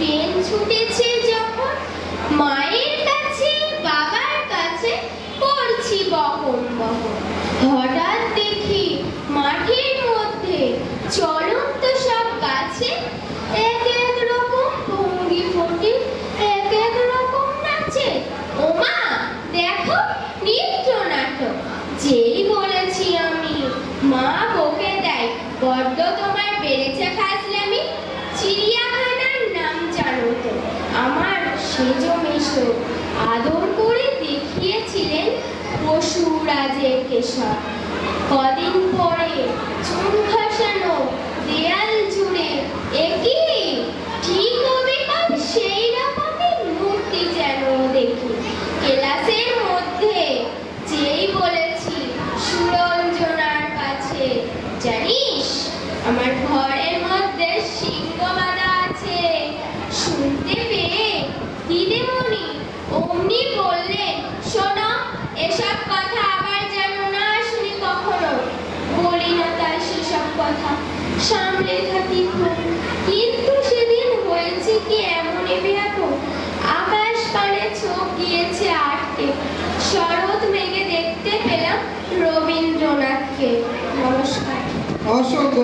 Train ছুটেছে যখন মায়ের কাছে বাবার কাছে পড়ছি বকন বকন। হঠাৎ দেখি মাঠের মধ্যে চলন্ত সব গাছে এক এক রকম ভঙ্গি ফন্ডি এক এক রকম নাচে। ওমা দেখো নৃত্য নাটক। যেই বলেছি আমি মা বকে দেয়, বড্ড তোমার বেড়েছে ফাজলামি। চিড়িয়াখানার নাম জানো তো? আমার সেজো মেশো আদর করে দেখিয়েছিলেন পশুরাজের কেশব। কদিন পরে চুন ঘষানো দেয়াল জুড়ে একই ঠিক অবিকল সেই রকমের মূর্তি যেন দেখি। ক্লাসের মধ্যে যেই বলেছি সুরঞ্জনার কাছে, জানিস আমার ঘরের মধ্যে সিংহ বাঁধা আছে, শুনতে পেয়ে দিদিমণি অমনি বললেন, শোনো এসব কথা আবার যেন না শুনি কখনো। বলি না তাই সেসব কথা, সামনে থাকি খুব। কিন্তু সেদিন হয়েছে কি এমনই বেয়াকুল, আকাশ পানে চোখ গিয়েছে আটকে। শরৎ মেঘে দেখতে পেলাম রবীন্দ্রনাথকে। নমস্কার। অসংখ্য